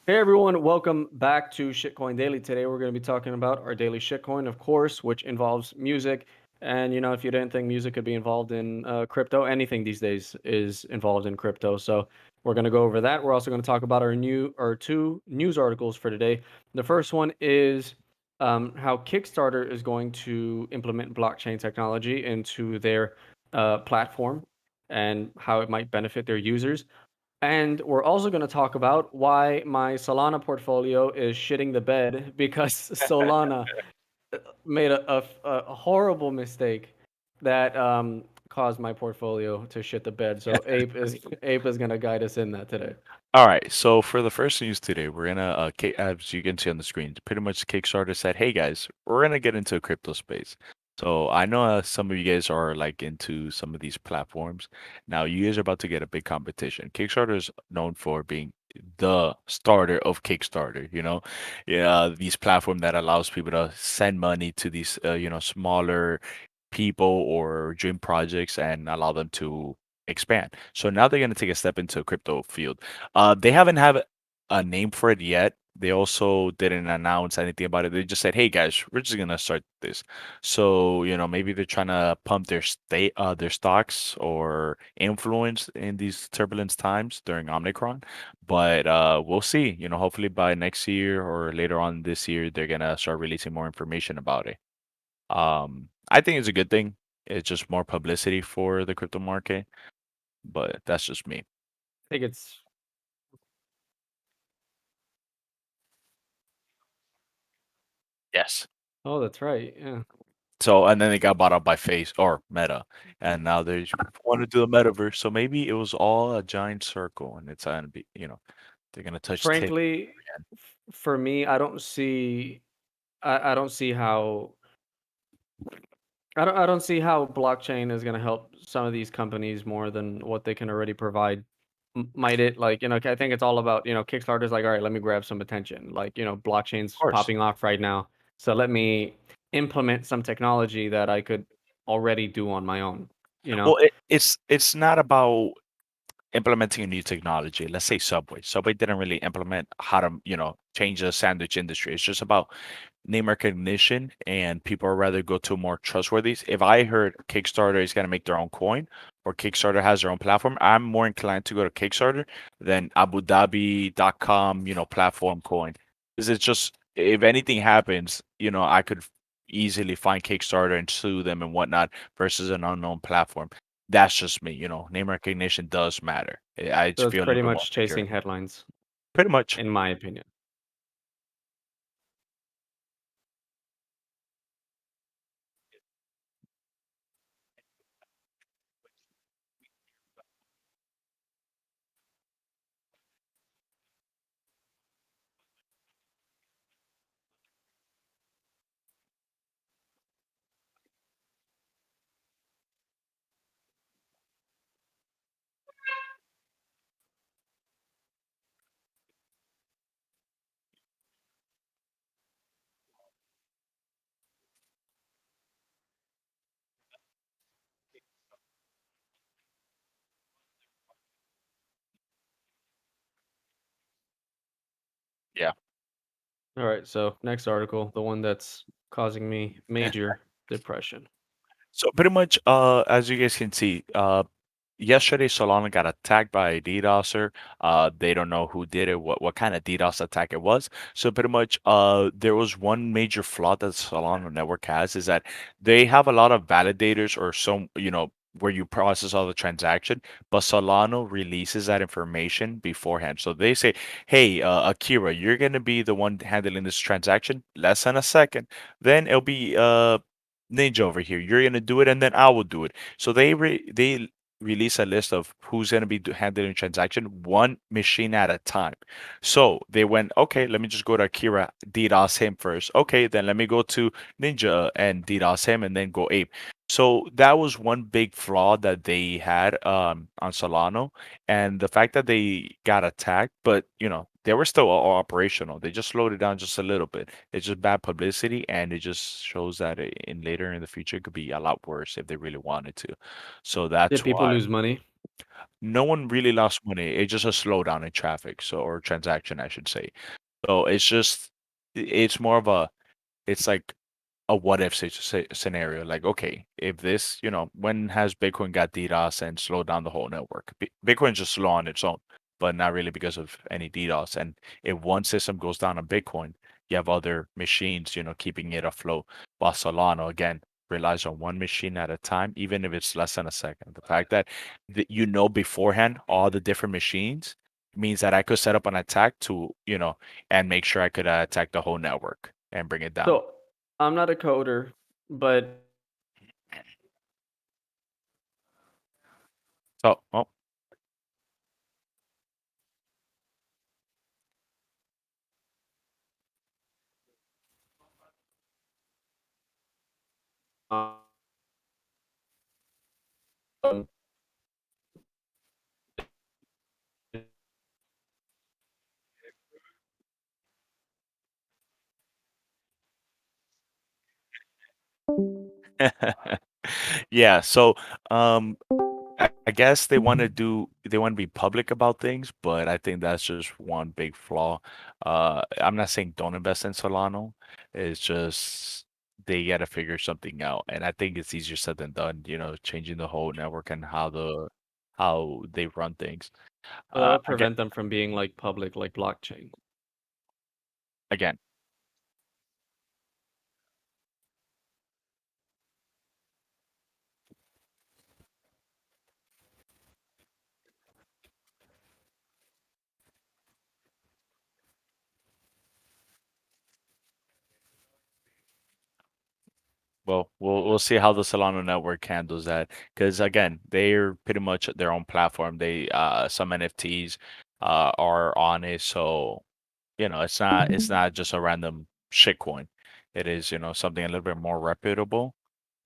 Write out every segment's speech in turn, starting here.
Hey everyone, welcome back to Shitcoin Daily. Today we're going to be talking about our daily shitcoin, of course, which involves music. And if you didn't think music could be involved in crypto, anything these days is involved in crypto. So we're going to go over that. We're also going to talk about our two news articles for today. The first one is how Kickstarter is going to implement blockchain technology into their platform and how it might benefit their users. And we're also going to talk about why my Solana portfolio is shitting the bed because Solana made a horrible mistake that caused my portfolio to shit the bed. So Ape is going to guide us in that today. All right, so for the first news today, we're gonna, as you can see on the screen, pretty much Kickstarter said, "Hey guys, we're gonna get into a crypto space." So I know some of you guys are like into some of these platforms. Now you guys are about to get a big competition. Kickstarter is known for being the starter of Kickstarter. Yeah, these platform that allows people to send money to these, smaller people or dream projects and allow them to expand. So now they're going to take a step into a crypto field. They haven't have a name for it yet. They also didn't announce anything about it. They just said, "Hey guys, we're just gonna start this." So maybe they're trying to pump their stocks or influence in these turbulent times during Omicron. But we'll see. Hopefully by next year or later on this year, they're gonna start releasing more information about it. I think it's a good thing. It's just more publicity for the crypto market, but that's just me. I think it's Yes. oh, that's right. Yeah. So, and then they got bought up by Face or Meta, and now they want to do a metaverse. So maybe it was all a giant circle, and it's gonna be, they're gonna touch tip Frankly, again. for me, I don't see how I don't see how blockchain is going to help some of these companies more than what they can already provide. Might it I think it's all about, Kickstarter's like, all right, let me grab some attention. Like, Of blockchain's course. popping off right now. So let me implement some technology that I could already do on my own, you know? Well, it's not about implementing a new technology. Let's say Subway. Subway didn't really implement how to, change the sandwich industry. It's just about name recognition, and people are rather go to more trustworthy. If I heard Kickstarter is going to make their own coin or Kickstarter has their own platform, I'm more inclined to go to Kickstarter than Abu Dhabi.com, platform coin. Because it's just, if anything happens, I could easily find Kickstarter and sue them and whatnot versus an unknown platform. That's just me. Name recognition does matter. I So just it's feel a little pretty bit more much secure. chasing headlines, Pretty much. in my opinion. Yeah. All right, so next article, the one that's causing me major depression. So pretty much, as you guys can see, yesterday Solana got attacked by a DDoSer. They don't know who did it, what kind of DDoS attack it was. So pretty much, there was one major flaw that Solana network has is that they have a lot of validators or some, where you process all the transaction, but Solana releases that information beforehand. So they say, "Hey, Akira, you're gonna be the one handling this transaction. Less than a second. Then it'll be Ninja over here. You're gonna do it, and then I will do it." So they release a list of who's gonna be handling transaction one machine at a time. So they went, okay, let me just go to Akira, DDoS him first. Okay, then let me go to Ninja and DDoS him, and then go ape. So that was one big flaw that they had on Solano, and the fact that they got attacked, but they were still operational. They just slowed it down just a little bit. It's just bad publicity, and it just shows that in later in the future it could be a lot worse if they really wanted to. So that's Did people why. lose money? no one really lost money. It's just a slowdown in traffic, so or transaction, I should say. So it's just it's more of a it's like a what if scenario. Like, okay, if this, when has Bitcoin got DDoS and slowed down the whole network? Bitcoin's just slow on its own, but not really because of any DDoS. And if one system goes down on Bitcoin, you have other machines, keeping it afloat. While Solana, again, relies on one machine at a time, even if it's less than a second. The fact that beforehand all the different machines means that I could set up an attack to, and make sure I could attack the whole network and bring it down. So I'm not a coder, but So, oh, um, yeah. So, um, I guess they want to be public about things, but I think that's just one big flaw. I'm not saying don't invest in Solano. It's just they got to figure something out, and I think it's easier said than done. Changing the whole network and how they run things. so that would I get prevent them from being like public, like blockchain. again. Well, we'll see how the Solana network handles that because again, they're pretty much their own platform. They some NFTs are on it, so it's not just a random shitcoin. It is something a little bit more reputable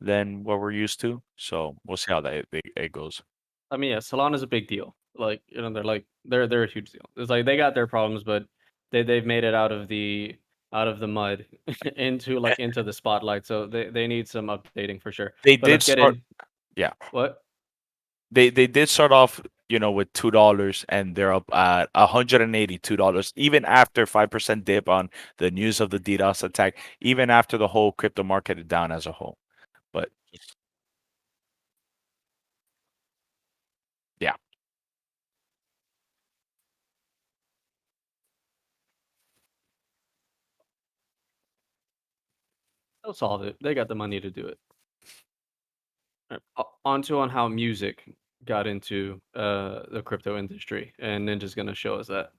than what we're used to. So we'll see how it goes. I mean, yeah, Solana's a big deal. Like, they're a huge deal. It's like they got their problems, but they've made it out of the mud into the spotlight. So they need some updating for sure. They But did let's get start, in. yeah. What? They did start off, with $2 and they're up at $182, even after 5% dip on the news of the DDoS attack, even after the whole crypto market is down as a whole. But yeah, They'll solve it. They got the money to do it. Onto on how music got into the crypto industry, and Ninja's gonna show us that.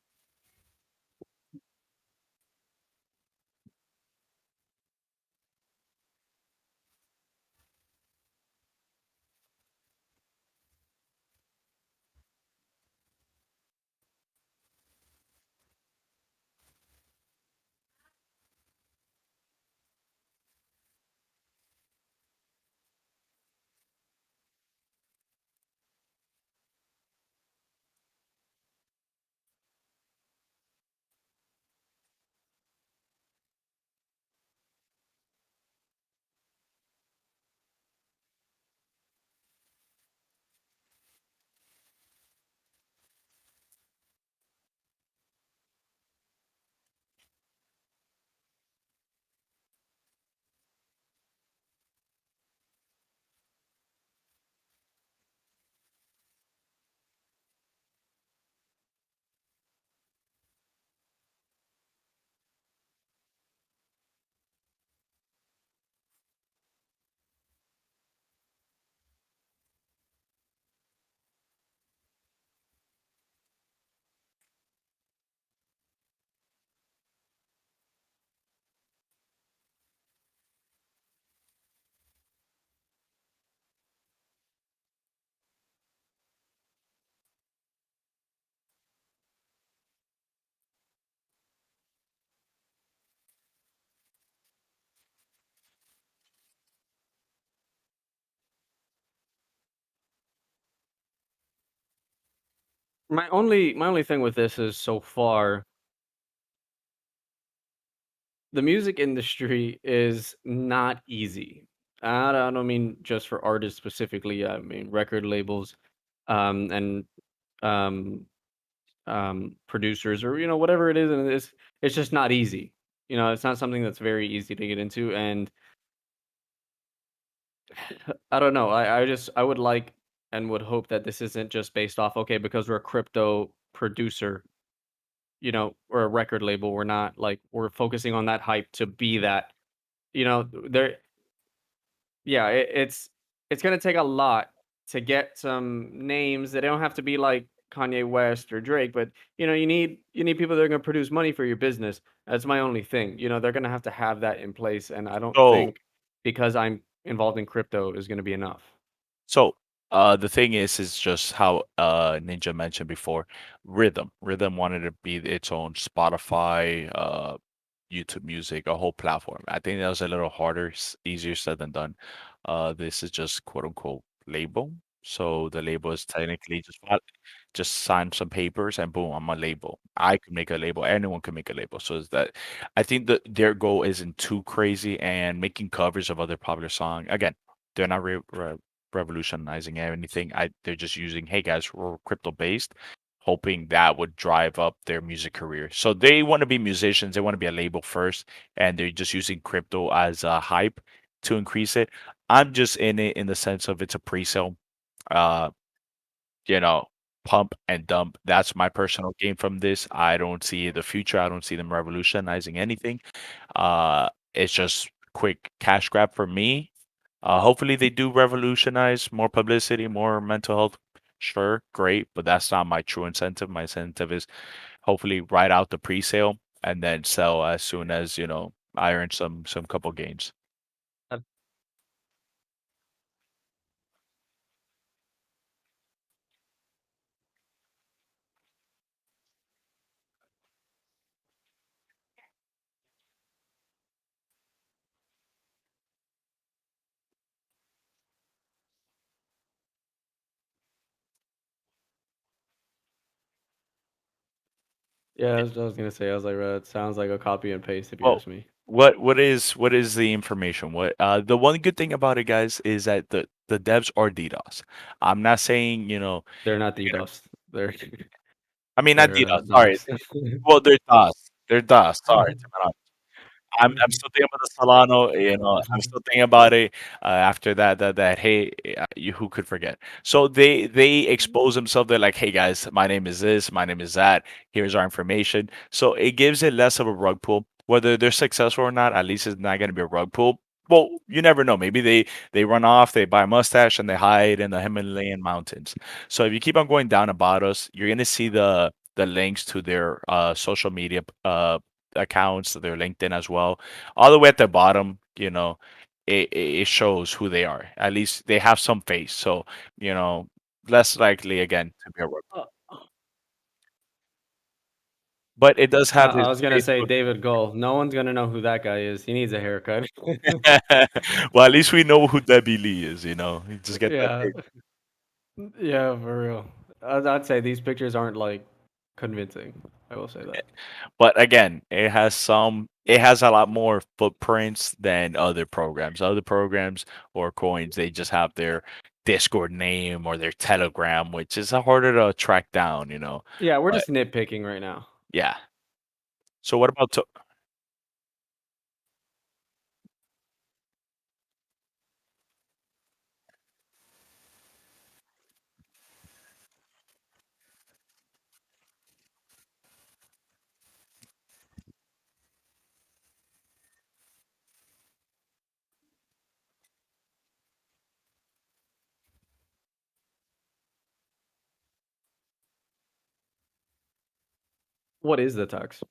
My only thing with this is so far the music industry is not easy. I don't mean just for artists specifically. I mean record labels. and um, producers, or whatever it is, and it's just not easy. It's not something that's very easy to get into, and I don't know. I would like and would hope that this isn't just based off, okay, because we're a crypto producer, or a record label, we're not like we're focusing on that hype to be that. There Yeah, it's gonna take a lot to get some names. They don't have to be like Kanye West or Drake, but you need people that are gonna produce money for your business. That's my only thing. They're gonna have to have that in place, and I don't So think because I'm involved in crypto is gonna be enough. So, the thing is just how Ninja mentioned before, Rhythm. Rhythm wanted to be its own Spotify, YouTube Music, a whole platform. I think that was a little harder, easier said than done. This is just quote unquote label. So the label is technically just sign some papers and boom, I'm a label. I can make a label. Anyone can make a label. So is that I think that their goal isn't too crazy and making covers of other popular song. Again, they're not revolutionizing anything. They're just using, hey guys, we're crypto based, hoping that would drive up their music career. So they want to be musicians, they want to be a label first, and they're just using crypto as a hype to increase it. I'm just in it in the sense of it's a pre-sale. Uh, you know, pump and dump. That's my personal gain from this. I don't see the future. I don't see them revolutionizing anything. It's just quick cash grab for me. Hopefully they do revolutionize more publicity, more mental health. Sure, great, but that's not my true incentive. My incentive is hopefully ride out the pre-sale and then sell as soon as, I earn some couple gains. Uh, Yeah, I was gonna say, I was like, it sounds like a copy and paste if you Well, ask me. what is the information? The one good thing about it, guys, is that the devs are DDoS. I'm not saying, They're not you know, DDoS. They're I mean not they're DDoS, sorry. DOS. Well, they're DOS. They're DOS, sorry. I'm still thinking about the Solano, I'm still thinking about it, after that, hey, who could forget? So they expose themselves, they're like, "Hey, guys, my name is this, my name is that, here's our information." So it gives it less of a rug pull. Whether they're successful or not, at least it's not gonna be a rug pull. Well, you never know. Maybe they run off, they buy a mustache, and they hide in the Himalayan mountains. So if you keep on going down about us, you're gonna see the links to their social media accounts, their LinkedIn as well. All the way at the bottom, it shows who they are. At least they have some face. So, you know, less likely again to be a work. Uh, But it does have I his was gonna say Facebook. David Gull. No one's gonna know who that guy is. He needs a haircut. Well, at least we know who Debbie Lee is, You just get that Yeah, face. yeah, for real. I'd say these pictures aren't like convincing. I will say that. But again, it has a lot more footprints than other programs. Other programs or coins, they just have their Discord name or their Telegram, which is harder to track down. Yeah, we're But just nitpicking right now. yeah. So what about What is the tax?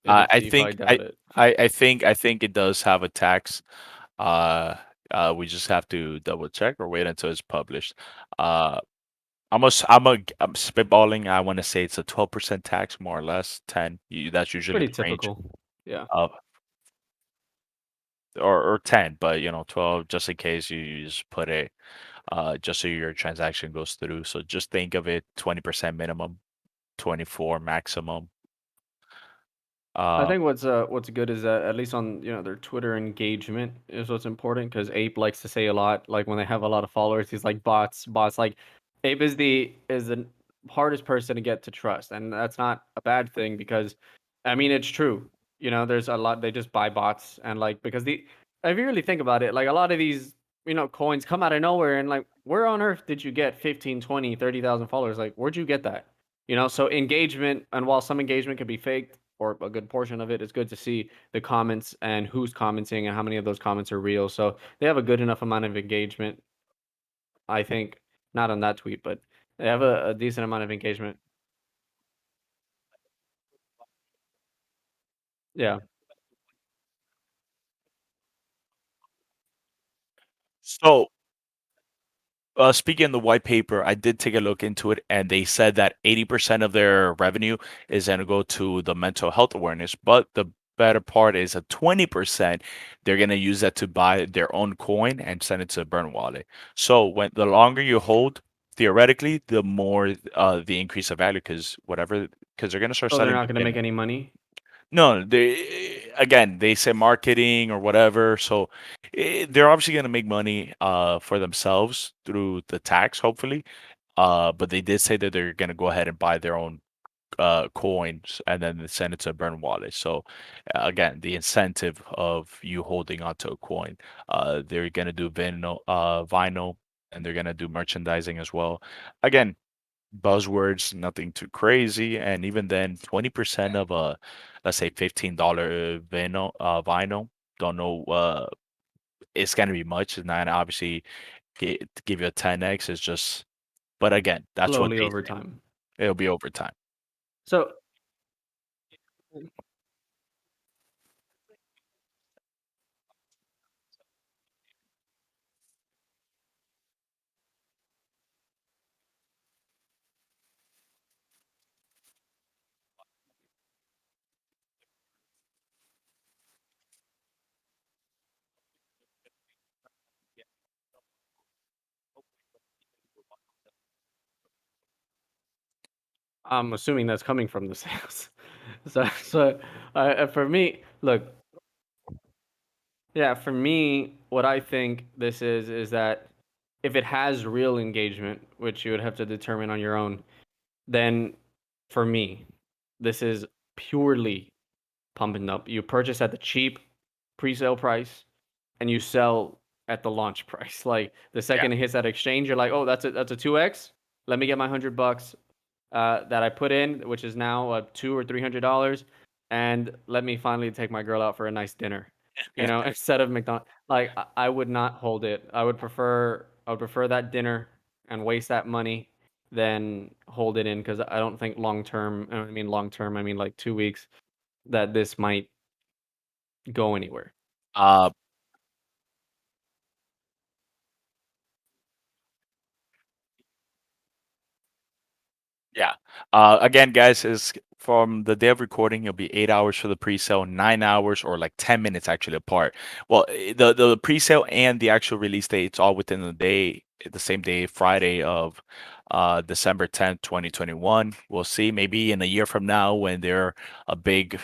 If it's I DeFi, think I doubt it. I think it does have a tax. Uh, we just have to double check or wait until it's published. Uh, I'm spitballing. I want to say it's a 12% tax, more or less 10. That's usually Pretty the range. typical. Yeah. Uh, or 10, but 12 just in case you just put it, just so your transaction goes through. So just think of it 20% minimum, 24 maximum. I Uh, think what's good is that at least on their Twitter engagement is what's important because Ape likes to say a lot. Like when they have a lot of followers, he's like bots. Like Ape is the hardest person to get to trust, and that's not a bad thing because I mean it's true. There's a lot they just buy bots and like because the if you really think about it, like a lot of these coins come out of nowhere and like where on earth did you get 15, 20, 30,000 followers? Like where'd you get that? So engagement, and while some engagement can be faked, or a good portion of it, it's good to see the comments and who's commenting and how many of those comments are real. So they have a good enough amount of engagement, I think. Not on that tweet, but they have a decent amount of engagement. Yeah. so speaking of the white paper, I did take a look into it, and they said that 80% of their revenue is going to go to the mental health awareness. But the better part is that 20% they're going to use that to buy their own coin and send it to a burn wallet. So when the longer you hold, theoretically, the more the increase of value because they're going to start Oh, they're selling not the going to make bin. any money. No, they say marketing or whatever, so they're obviously gonna make money for themselves through the tax, hopefully. But they did say that they're gonna go ahead and buy their own coins and then they send it to a burn wallet. So again, the incentive of you holding onto a coin, they're gonna do vinyl, and they're gonna do merchandising as well. Again, buzzwords, nothing too crazy. And even then, 20% of a, let's say $15 vinyl, don't know, it's gonna be much. It's not obviously to give you a 10x. It's just, but again, that's what Slowly they over say. time. It'll be over time. So I'm assuming that's coming from the sales. So for me, look, yeah, for me, what I think this is that if it has real engagement, which you would have to determine on your own, then for me, this is purely pumping up. You purchase at the cheap pre-sale price and you sell at the launch price. Like the Yeah. second it hits that exchange, you're like, oh, that's a 2x. Let me get my 100 bucks that I put in, which is now $200 or $300, and let me finally take my girl out for a nice dinner. Instead of McDonald's. Like I would not hold it. I would prefer that dinner and waste that money than hold it in because I don't think long term. I mean long term. I mean like 2 weeks that this might go anywhere. Uh, Yeah. Again, guys, is from the day of recording, it'll be 8 hours for the pre-sale, 9 hours or like 10 minutes actually apart. Well, the pre-sale and the actual release date, it's all within the day, the same day, Friday of December 10th, 2021. We'll see. Maybe in a year from now, when they're a big,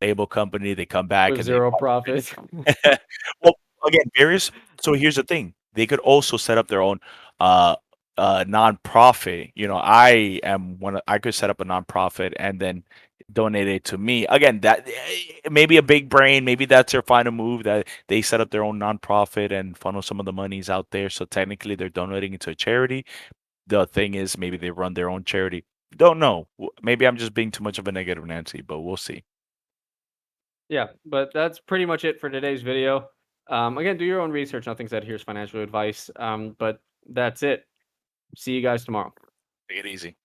label company, they come back With and they zero profit. well, again, various. So here's the thing: they could also set up their own uh nonprofit. I could set up a nonprofit and then donate it to me. Again, that maybe a big brain. Maybe that's their final move, that they set up their own nonprofit and funnel some of the monies out there. So technically, they're donating it to a charity. The thing is, maybe they run their own charity. Don't know. Maybe I'm just being too much of a negative Nancy, but we'll see. Yeah, but that's pretty much it for today's video. Again, do your own research. Nothing said here's financial advice. But that's it. See you guys tomorrow. Take it easy.